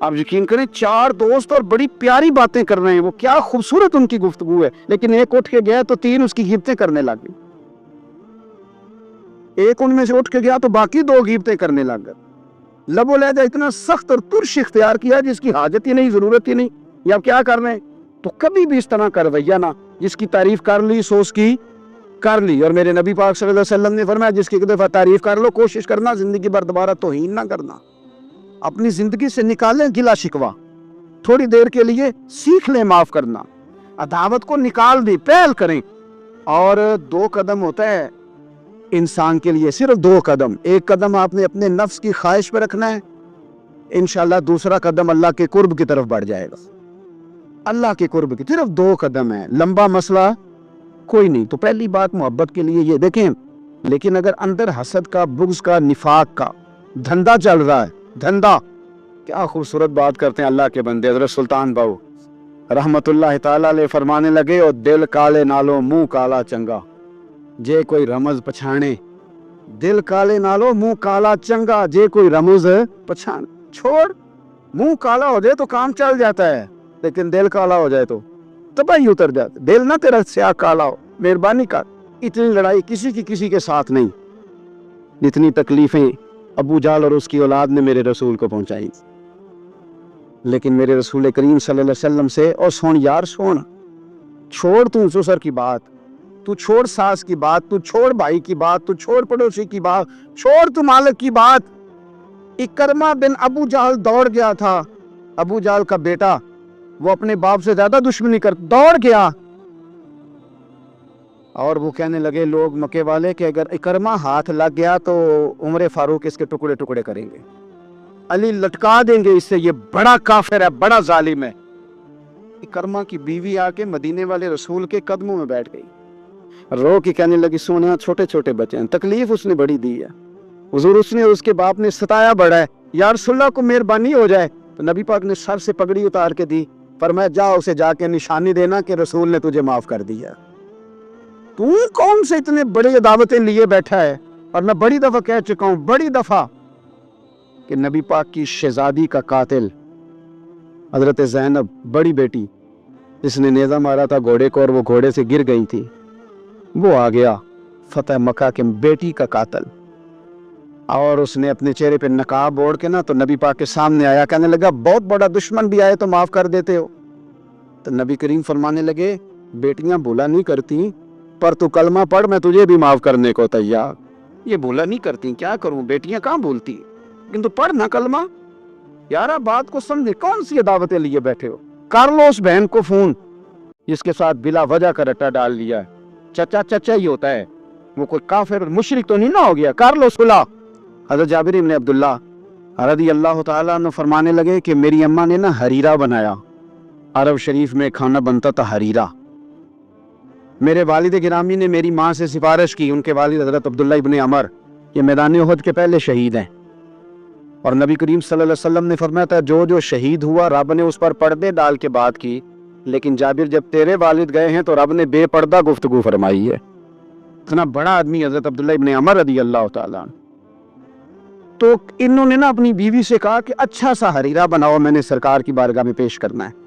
آپ یقین کریں 4 دوست اور بڑی پیاری باتیں کر رہے ہیں، وہ کیا خوبصورت ان کی گفتگو ہے، لیکن ایک اٹھ کے گیا تو 3 اس کی غیبتیں کرنے لگ گئے، ایک ان میں سے اٹھ کے گیا تو باقی 2 غیبتیں کرنے لگ گئے۔ لب و لہجہ اتنا سخت اور ترش اختیار کیا جس کی حاجت ہی نہیں، ضرورت ہی نہیں، یا کیا کر رہے ہیں؟ تو کبھی بھی اس طرح کا رویہ نہ، جس کی تعریف کر لی سو اس کی کر لی۔ اور میرے نبی پاک صلی اللہ علیہ وسلم نے فرمایا جس کی ایک دفعہ تعریف کر لو کوشش کرنا زندگی بھر دوبارہ توہین نہ کرنا، اپنی زندگی سے نکالیں گلا شکوہ، تھوڑی دیر کے لیے سیکھ لیں معاف کرنا، عداوت کو نکال دی، پہل کریں۔ اور 2 قدم ہوتا ہے انسان کے لیے، صرف 2 قدم، ایک قدم آپ نے اپنے نفس کی خواہش پہ رکھنا ہے، انشاءاللہ دوسرا قدم اللہ کے قرب کی طرف بڑھ جائے گا، اللہ کے قرب کی، صرف 2 قدم ہے، لمبا مسئلہ کوئی نہیں۔ تو پہلی بات محبت کے لیے یہ دیکھیں، لیکن اگر اندر حسد کا، بغض کا، نفاق کا دھندا چل رہا ہے، دھندا، کیا خوبصورت بات کرتے ہیں اللہ کے بندے حضرت سلطان باؤ رحمت اللہ تعالی علیہ فرمانے لگے، اور دل کالے نالو منہ کالا چنگا، جے کوئی رمز پچھانے، دل کالے نالو منہ کالا چنگا، جے کوئی رمز پچھان، چھوڑ، منہ کالا ہو جائے تو کام چل جاتا ہے، لیکن دل کالا ہو جائے تو تباہی اتر جاتا، دل نہ تیرا سیاہ کالا ہو، مہربانی کر۔ اتنی لڑائی کسی کی کسی کے ساتھ نہیں، جتنی تکلیفیں ابو جہل اور اس کی اولاد نے میرے رسول کو پہنچائی، لیکن میرے رسول کریم صلی اللہ علیہ وسلم سے، اور سن یار سن، چھوڑ تو سسر کی بات، تو چھوڑ ساس کی بات، تو چھوڑ بھائی کی بات، تو چھوڑ پڑوسی کی بات، چھوڑ تو مالک کی بات۔ اکرمہ بن ابو جہل دوڑ گیا تھا، ابو جہل کا بیٹا، وہ اپنے باپ سے زیادہ دشمنی کر دوڑ گیا، اور وہ کہنے لگے لوگ مکے والے کہ اگر اکرمہ ہاتھ لگ گیا تو عمر فاروق اس کے ٹکڑے ٹکڑے کریں گے، علی لٹکا دیں گے اس سے، یہ بڑا کافر ہے، بڑا ظالم ہے۔ اکرمہ کی بیوی آ کے مدینے والے رسول کے قدموں میں بیٹھ گئی، رو کے کہنے لگی سونا چھوٹے چھوٹے بچے ہیں، تکلیف اس نے بڑی دی ہے حضور، اس نے اس کے باپ نے ستایا بڑا ہے، یا رسول اللہ کو مہربانی ہو جائے۔ تو نبی پاک نے سر سے پگڑی اتار کے دی، فرمایا جا اسے جا کے نشانی دینا کہ رسول نے تجھے معاف کر دیا۔ تو کون سے اتنے بڑے دعوتیں لیے بیٹھا ہے؟ اور میں بڑی دفعہ کہہ چکا ہوں، بڑی دفعہ، کہ نبی پاک کی شہزادی کا قاتل حضرت زینب بڑی بیٹی، جس نے نیزہ مارا تھا گھوڑے کو اور وہ گھوڑے سے گر گئی تھی، وہ آ گیا فتح مکہ کے بیٹی کا قاتل، اور اس نے اپنے چہرے پہ نقاب اوڑھ کے نا تو نبی پاک کے سامنے آیا، کہنے لگا بہت بڑا دشمن بھی آئے تو معاف کر دیتے ہو۔ تو نبی کریم فرمانے لگے بیٹیاں بھولا نہیں کرتی، پر تو کلمہ پڑھ میں تجھے بھی معاف کرنے کو تیار۔ یہ بھولا نہیں کرتی، کیا کروں، بیٹیاں کہاں بھولتی، لیکن تو پڑھ نہ کلمہ۔ یارا بات کو سمجھے، کون سی دعوتیں لیے بیٹھے ہو؟ کر لو اس بہن کو فون جس کے ساتھ بلا وجہ کا رٹا ڈال لیا ہے، چچا چچا ہی ہوتا ہے، وہ کوئی کافر مشرک تو نہیں نہ ہو گیا، کر لو صلح۔ حضرت جابر بن عبداللہ رضی اللہ تعالیٰ عنہ فرمانے لگے کہ میری اماں نے نا حریرہ بنایا، عرب شریف میں کھانا بنتا تھا حریرہ۔ میرے والد گرامی نے میری ماں سے سفارش کی، ان کے والد حضرت عبداللہ ابن عمر یہ میدان احد کے پہلے شہید ہیں، اور نبی کریم صلی اللہ علیہ وسلم نے فرمایا تھا جو جو شہید ہوا رب نے اس پر پردے ڈال کے بات کی، لیکن جابر جب تیرے والد گئے ہیں تو رب نے بے پردہ گفتگو فرمائی ہے۔ اتنا بڑا آدمی حضرت عبداللہ ابن عمر رضی اللہ تعالیٰ عنہ۔ تو انہوں نے نا اپنی بیوی سے کہا کہ اچھا سا حریرہ بناؤ، میں نے سرکار کی بارگاہ میں پیش کرنا ہے۔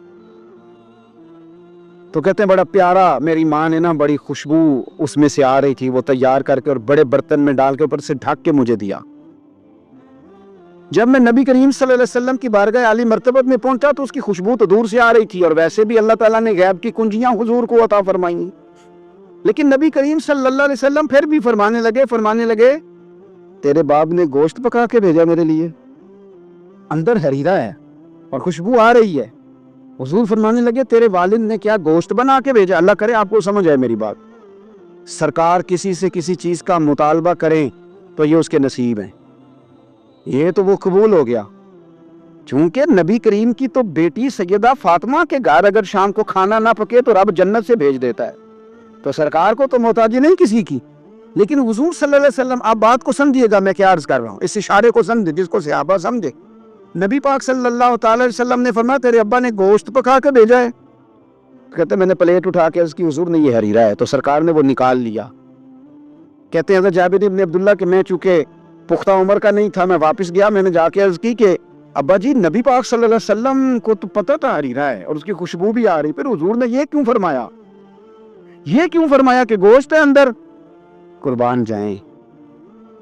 تو کہتے ہیں بڑا پیارا، میری ماں نے نا بڑی خوشبو اس میں سے آ رہی تھی، وہ تیار کر کے اور بڑے برتن میں ڈال کے اوپر سے ڈھک کے مجھے دیا۔ جب میں نبی کریم صلی اللہ علیہ وسلم کی بارگاہ عالی مرتبت میں پہنچا تو اس کی خوشبو تو دور سے آ رہی تھی، اور ویسے بھی اللہ تعالیٰ نے غیب کی کنجیاں حضور کو عطا فرمائیں، لیکن نبی کریم صلی اللہ علیہ وسلم پھر بھی فرمانے لگے تیرے باپ نے گوشت پکا کے بھیجا میرے لیے، اندر حریرہ ہے اور خوشبو آ رہی ہے۔ حضور فرمانے لگے تیرے والد نے کیا گوشت بنا کے بھیجا؟ اللہ کرے آپ کو سمجھ آئے میری بات۔ سرکار کسی سے کسی چیز کا مطالبہ کریں تو یہ اس کے نصیب ہیں، یہ تو وہ قبول ہو گیا، چونکہ نبی کریم کی تو بیٹی سیدہ فاطمہ کے گھر اگر شام کو کھانا نہ پکے تو رب جنت سے بھیج دیتا ہے، تو سرکار کو تو محتاجی نہیں کسی کی۔ لیکن حضور صلی اللہ علیہ وسلم، آپ بات کو سمجھیے گا میں کیا عرض کر رہا ہوں، اس اشارے کو سمجھے جس کو صحابہ سمجھے۔ نبی پاک صلی اللہ تعالی علیہ وسلم نے فرمایا تیرے ابا نے گوشت پکا کے بھیجا ہے؟ کہتے میں نے پلیٹ اٹھا کے اس کی حضور نے یہ حریرہ ہے، تو سرکار نے وہ نکال لیا۔ کہتے ہیں حضرت جابر بن عبداللہ کہ میں چونکہ پختہ عمر کا نہیں تھا، میں واپس گیا، میں نے جا کے عرض کی کہ ابا جی نبی پاک صلی اللہ علیہ وسلم کو تو پتہ تھا حریرہ ہے اور اس کی خوشبو بھی آ رہی، پھر حضور نے یہ کیوں فرمایا کہ گوشت ہے اندر؟ قربان جائیں،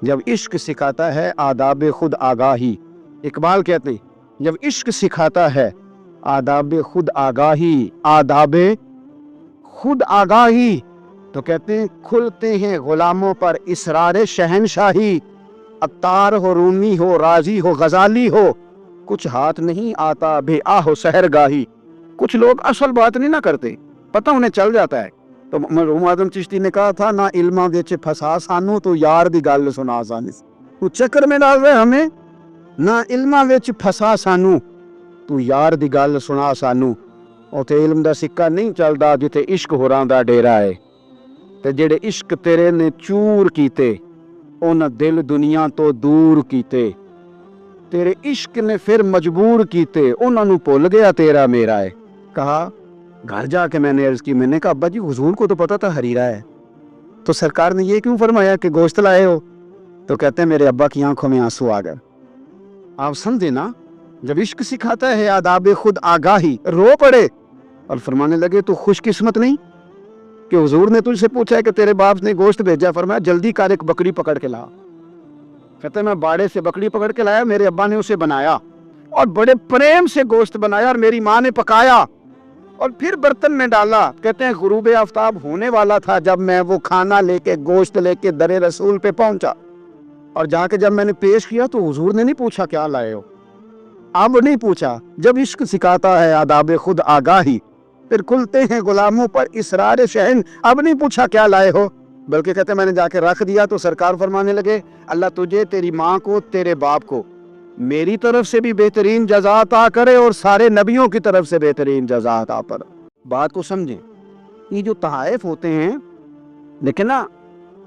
جب عشق سکھاتا ہے آداب خود آگاہی، اقبال کہتے ہیں جب عشق سکھاتا ہے آداب خود آگاہی تو کہتے ہیں کھلتے ہیں غلاموں پر اسرار شہنشاہی، عطار ہو، رومی ہو، رازی ہو، غزالی ہو، کچھ ہاتھ نہیں آتا بے آہ و سحرگاہی۔ کچھ لوگ اصل بات نہیں نہ کرتے، پتہ انہیں چل جاتا ہے۔ تو مرحوم اعظم چشتی نے کہا تھا، نہ علماں وچ پھسا سانو تو یار دی گل سنا سانی، تو چکر میں ڈال رہے ہمیں، نہ علماں وچ پھسا سانو تو یار دی گل سنا سانو۔ اوتھے علم دا سکہ نہیں چلدا جتے عشق ہوراں دا ڈیرا ہے، تے جڑے عشق تیرے نے چور کیتے انہاں دل دنیا تو دور کیتے، تیرے عشق نے پھر مجبور کیتے انہاں نوں بھول گیا تیرا میرا ہے۔ کہا گھر جا کے میں نے عرض کی، میں نے کہا ابا جی حضور کو تو پتہ تھا حریرہ ہے، تو سرکار نے یہ کیوں فرمایا کہ گوشت لائے ہو؟ تو کہتے ہیں میرے ابا کی آنکھوں میں آنسو آ گئے۔ آپ سمجھے نا، جب عشق سکھاتا ہے آداب خود آگاہی، رو پڑے اور فرمانے لگے تو خوش قسمت نہیں کہ حضور نے تجھ سے پوچھا ہے کہ تیرے باپ نے گوشت بھیجا، فرمایا جلدی کر ایک بکری پکڑ کے لا۔ کہتے ہیں میں باڑے سے بکری پکڑ کے لایا، میرے ابا نے اسے بنایا اور بڑے پریم سے گوشت بنایا اور میری ماں نے پکایا اور پھر برتن میں ڈالا۔ کہتے ہیں غروب آفتاب ہونے والا تھا جب میں وہ کھانا لے کے گوشت لے کے در رسول پہ پہنچا، اور جا کے جب میں نے پیش کیا تو حضور نے نہیں پوچھا کیا لائے ہو، اب نہیں پوچھا۔ جب عشق سکھاتا ہے آداب خود آگاہی، پھر کھلتے ہیں غلاموں پر اسرار شہن، اب نہیں پوچھا کیا لائے ہو، بلکہ کہتے ہیں میں نے جا کے رکھ دیا تو سرکار فرمانے لگے اللہ تجھے، تیری ماں کو، تیرے باپ کو میری طرف سے بھی بہترین جزا عطا کرے اور سارے نبیوں کی طرف سے بہترین جزا عطا پر۔ بات کو سمجھیں، یہ جو تحائف ہوتے ہیں، لیکن نا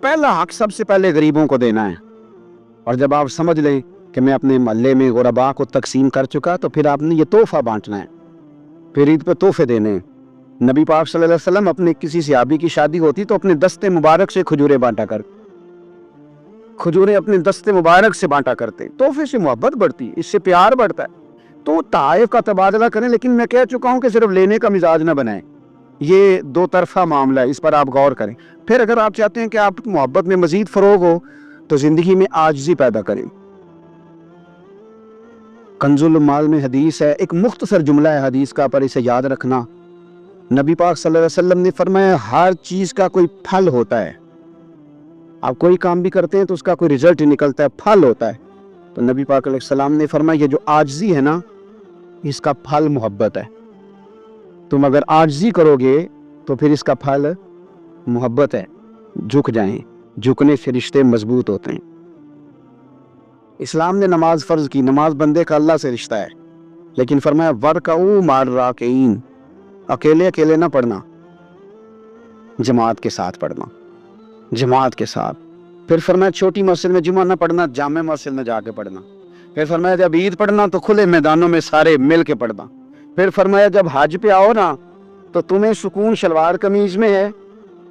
پہلا حق سب سے پہلے غریبوں کو دینا ہے، اور جب آپ سمجھ لیں کہ میں اپنے محلے میں غربا کو تقسیم کر چکا تو پھر آپ نے یہ تحفہ بانٹنا ہے، پھر عید پہ تحفے دینے ہیں۔ نبی پاک صلی اللہ علیہ وسلم اپنے کسی صحابی کی شادی ہوتی تو اپنے دستے مبارک سے کھجوریں بانٹا کر، کھجوریں اپنے دستے مبارک سے بانٹا کرتے، تحفے سے محبت بڑھتی، اس سے پیار بڑھتا ہے۔ تو تحائف کا تبادلہ کریں، لیکن میں کہہ چکا ہوں کہ صرف لینے کا مزاج نہ بنائیں، یہ دو طرفہ معاملہ ہے، اس پر آپ غور کریں۔ پھر اگر آپ چاہتے ہیں کہ آپ کی محبت میں مزید فروغ ہو تو زندگی میں عاجزی پیدا کریں۔ کنز المال میں حدیث ہے، ایک مختصر جملہ ہے حدیث کا، پر اسے یاد رکھنا۔ نبی پاک صلی اللہ علیہ وسلم نے فرمایا ہر چیز کا کوئی پھل ہوتا ہے، آپ کوئی کام بھی کرتے ہیں تو اس کا کوئی رزلٹ نکلتا ہے، پھل ہوتا ہے۔ تو نبی پاک علیہ السلام نے فرمایا یہ جو عاجزی ہے نا، اس کا پھل محبت ہے، تم اگر عاجزی کرو گے تو پھر اس کا پھل محبت ہے، جھک جائیں، جھکنے سے رشتے مضبوط ہوتے ہیں۔ اسلام نے نماز فرض کی، نماز بندے کا اللہ سے رشتہ ہے، لیکن فرمایا وَرْكَعُوا مَعَ الرَّاكِعِينَ، اکیلے نہ پڑھنا، جماعت کے ساتھ پڑھنا، جماعت کے ساتھ۔ پھر فرمایا چھوٹی مسجد میں جمعہ نہ پڑھنا، جامع مسجد میں جا کے پڑھنا۔ پھر فرمایا جب عید پڑھنا تو کھلے میدانوں میں سارے مل کے پڑھنا۔ پھر فرمایا جب حج پہ آؤ نا تو تمہیں سکون شلوار قمیض میں ہے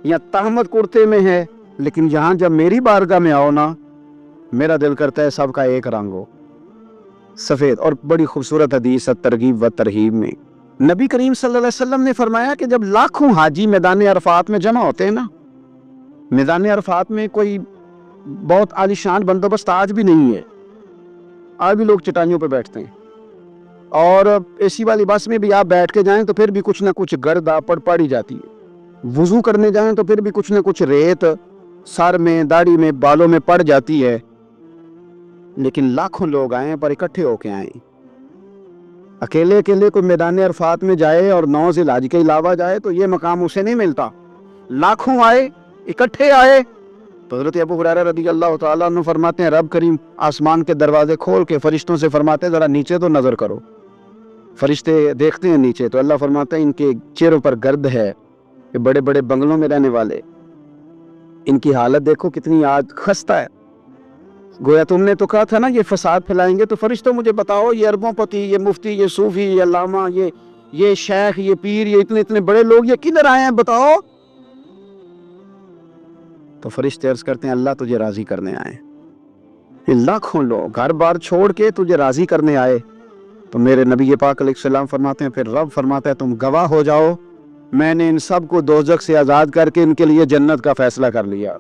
یا تہمت کرتے میں ہے، لیکن یہاں جب میری بارگاہ میں آؤ نا، میرا دل کرتا ہے سب کا ایک رنگ ہو، سفید۔ اور بڑی خوبصورت حدیث ہے ترغیب و ترہیب میں، نبی کریم صلی اللہ علیہ وسلم نے فرمایا کہ جب لاکھوں حاجی میدان عرفات میں جمع ہوتے ہیں نا، میدان عرفات میں کوئی بہت عالیشان بندوبست آج بھی نہیں ہے، آج بھی لوگ چٹائیوں پہ بیٹھتے ہیں، اور اے سی والی بس میں بھی آپ بیٹھ کے جائیں تو پھر بھی کچھ نہ کچھ گرد آپ پر پڑ ہی جاتی ہے، وضو کرنے جائیں تو پھر بھی کچھ نہ کچھ ریت سر میں، داڑھی میں، بالوں میں پڑ جاتی ہے، لیکن لاکھوں لوگ آئیں پر اکٹھے ہو کے آئیں۔ اکیلے کوئی میدان عرفات میں جائے اور 9 ذی الحج کے علاوہ جائے تو یہ مقام اسے نہیں ملتا۔ لاکھوں آئے، اکٹھے آئے تو حضرت ابو ہریرہ رضی اللہ تعالیٰ عنہ فرماتے ہیں رب کریم آسمان کے دروازے کھول کے فرشتوں سے فرماتے ہیں ذرا نیچے تو نظر کرو۔ فرشتے دیکھتے ہیں نیچے تو اللہ فرماتا ہے ان کے چہروں پر گرد ہے، کہ بڑے بڑے بنگلوں میں رہنے والے، ان کی حالت دیکھو کتنی آج خستہ ہے، گویا تم نے تو کہا تھا نا یہ فساد پھیلائیں گے، تو فرشتوں مجھے بتاؤ یہ اربوں پتی، یہ مفتی، یہ صوفی، یہ علامہ، یہ شیخ، یہ پیر، یہ اتنے بڑے لوگ یہ کدھر آئے ہیں بتاؤ؟ تو فرشتے عرض کرتے ہیں اللہ تجھے راضی کرنے آئے، یہ لاکھوں لوگ گھر بار چھوڑ کے تجھے راضی کرنے آئے، تو میرے نبی پاک علیہ السلام فرماتے ہیں پھر رب فرماتا ہے تم گواہ ہو جاؤ میں نے ان سب کو دوزخ سے آزاد کر کے ان کے لیے جنت کا فیصلہ کر لیا.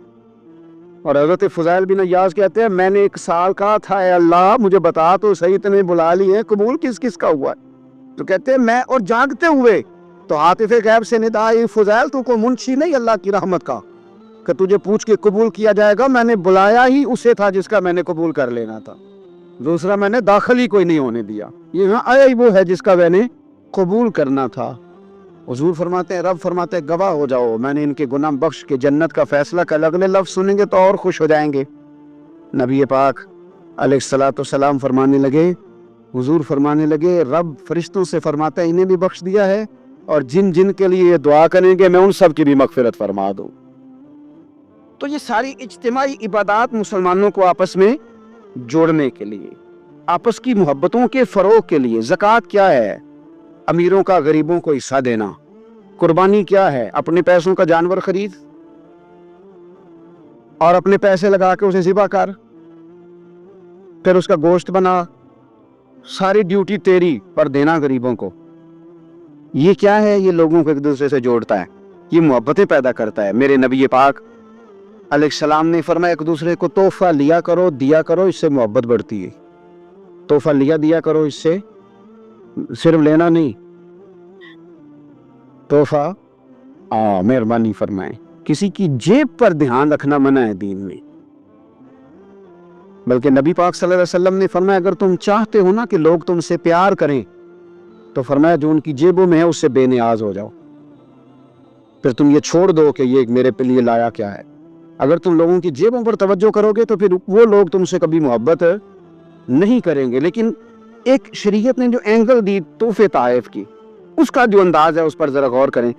اور حضرت فضیل بن عیاض کہتے ہیں میں نے 1 سال کہا تھا اے اللہ مجھے بتا تو صحیح تمہیں بلا لی ہے قبول کس کس کا ہوا ہے. تو کہتے ہیں میں اور جاگتے ہوئے تو عاطف غیب سے ندا آئی فضیل تو کو منشی نہیں اللہ کی رحمت کا کہ تجھے پوچھ کے قبول کیا جائے گا. میں نے بلایا ہی اسے تھا جس کا میں نے قبول کر لینا تھا. دوسرا میں نے داخل ہی کوئی نہیں ہونے دیا. یہاں آیا ہی وہ ہے جس کا میں نے قبول کرنا تھا. حضور فرماتے ہیں رب فرماتے ہیں گواہ ہو جاؤ میں نے ان کے گناہ بخش کے جنت کا فیصلہ کر. اگلے لفظ سنیں گے تو اور خوش ہو جائیں گے. نبی پاک علیہ الصلوۃ والسلام فرمانے لگے حضور فرمانے لگے رب فرشتوں سے فرماتا ہے انہیں بھی بخش دیا ہے اور جن جن کے لیے یہ دعا کریں گے میں ان سب کی بھی مغفرت فرما دوں. تو یہ ساری اجتماعی عبادات مسلمانوں کو آپس میں جوڑنے کے لیے آپس کی محبتوں کے فروغ کے لیے. زکوٰۃ کیا ہے؟ امیروں کا غریبوں کو حصہ دینا. قربانی کیا ہے؟ اپنے پیسوں کا جانور خرید اور اپنے پیسے لگا کے اسے ذبح کر پھر اس کا گوشت بنا. ساری ڈیوٹی تیری پر دینا غریبوں کو. یہ کیا ہے؟ یہ لوگوں کو ایک دوسرے سے جوڑتا ہے, یہ محبتیں پیدا کرتا ہے. میرے نبی پاک علیہ السلام نے فرمایا ایک دوسرے کو تحفہ لیا کرو دیا کرو, اس سے محبت بڑھتی ہے. تحفہ دیا کرو, اس سے صرف لینا نہیں, تحفہ مہربانی فرمائیں. کسی کی جیب پر دھیان رکھنا منع ہے دین میں. بلکہ نبی پاک صلی اللہ علیہ وسلم نے فرمایا اگر تم چاہتے ہو نا کہ لوگ تم سے پیار کریں تو فرمایا جو ان کی جیبوں میں ہے اس سے بے نیاز ہو جاؤ. پھر تم یہ چھوڑ دو کہ یہ میرے لیے لایا کیا ہے. اگر تم لوگوں کی جیبوں پر توجہ کرو گے تو پھر وہ لوگ تم سے کبھی محبت نہیں کریں گے. لیکن ایک شریعت نے جو اینگل دی تحفے تحائف کی, اس کا جو انداز ہے اس پر ذرا غور کریں.